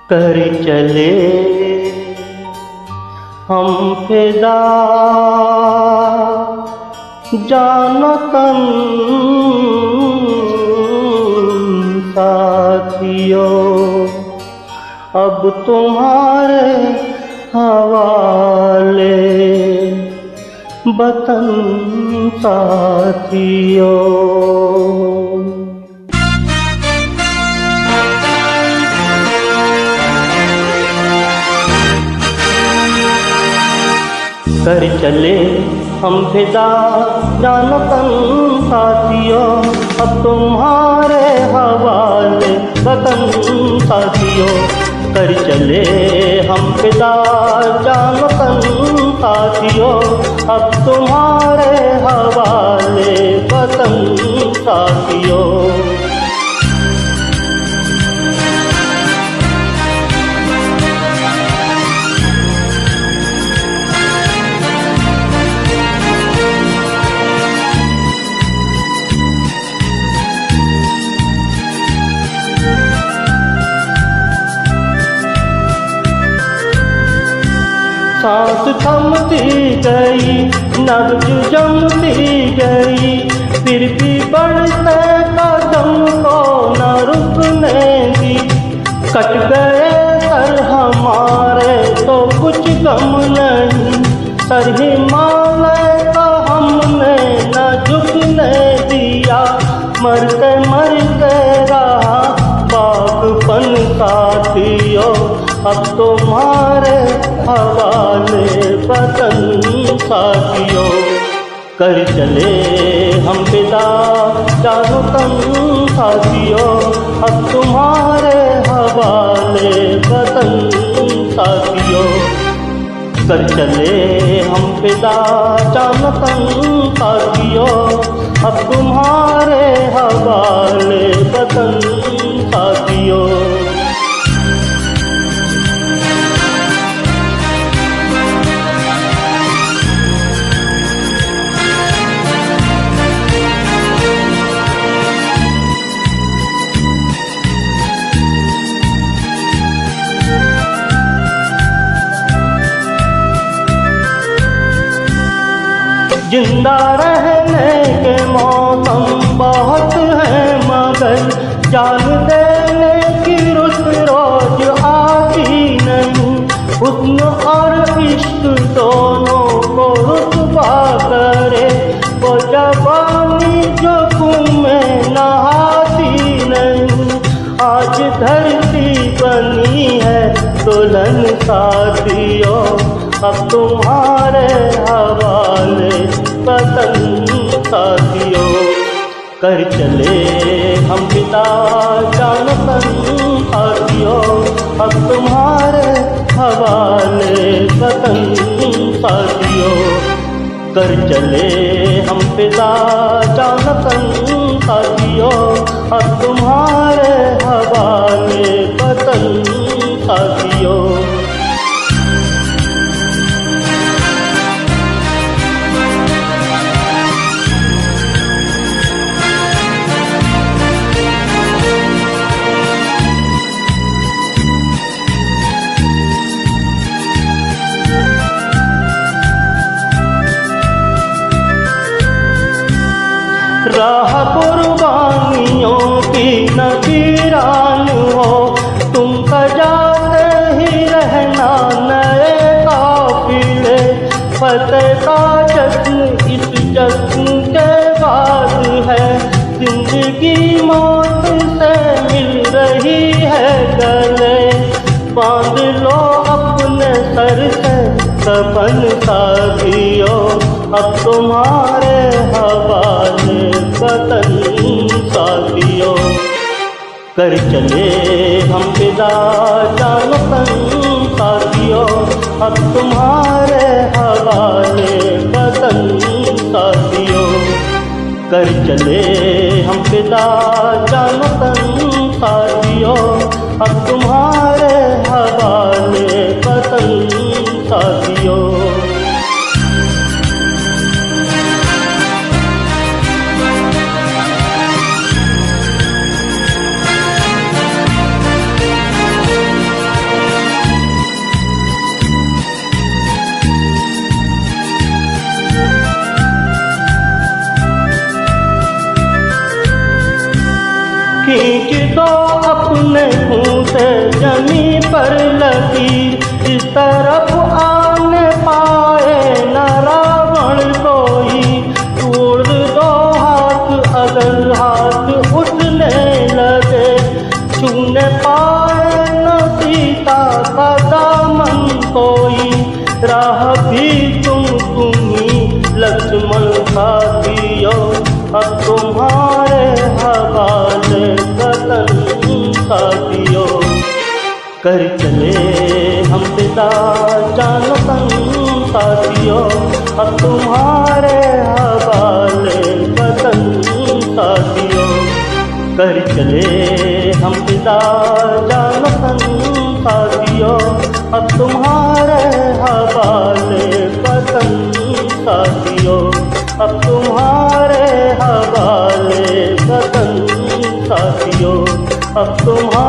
कर चले हम फिदा जानो तन साथियों, अब तुम्हारे हवाले वतन साथियों। कर चले हम फिदा जानो तन साथियों, अब तुम्हारे हवाले वतन साथियों। कर चले हम फिदा जानो तन साथियों, अब तुम्हारे हवाले वतन साथियों। सांस थमती गई, नब्ज जमती गई, फिर भी बढ़ते कदम को न रुकने दी। कट गए सर हमारे तो कुछ गम नहीं, सर हिमालय का हमने न झुकने दिया। मरते मरते रहा बागपन साथियों, अब तुम्हारे हवाले वतन साथियों। कर चले हम फिदा जानो तन साथियों, अब तुम्हारे हवाले वतन साथियों। कर चले हम फिदा जानो तन साथियों, अब तुम्हारे हवाले वतन साथियों। जिंदा रहने के मौसम बहुत हैं, मगर जान देने की रुत रोज आती नहीं। हुस्न और इश्क दोनों को रुतबा करे, वो जवानी जो खून में नहाती नहीं। आज धरती बनी है दुल्हन साथियों, अब तुम्हारे हवाले वतन साथियों। कर चले हम फिदा जानो तन साथियों, अब तुम्हारे हवाले वतन साथियों। कर चले हम फिदा जानो तन साथियों, अब तुम्हारे हवाले वतन साथियों। राह कुर्बानियों की न वीरान हो, तुम सजाते ही रहना नए काफिले। फतेह का जश्न इस जश्न के बाद है, जिंदगी मौत से मिल रही है गले। बांध लो अपने सर से कफन साथियों, अब तुम्हारे हवाले वतन साथियों। कर चले हम फिदा जानो तन साथियों, अब तुम्हारे हवाले वतन साथियों। कर चले हम फिदा जानो तन साथियों, अब तुम्हारे हवाले वतन साथियों। दो अपने मुँह से जमी पर लकीर, इस तरफ आने पाए न रावण कोई। तोड़ दो हाथ अगर हाथ उठने लगे, छूने पाए न सीता का दामन कोई। राह भी तुम्ही लक्ष्मण साथियों, अब तुम्हारे हवाले वतन साथियों। कर चले हम पिता जान वतन साथियों, अब तुम्हारे हवाले वतन साथियों। कर चले हम पिता जान वतन साथियों, अब तुम्हारे हवाले वतन साथियों। अब तुम्हारे हवाले वतन साथियों, अब तुम्हारे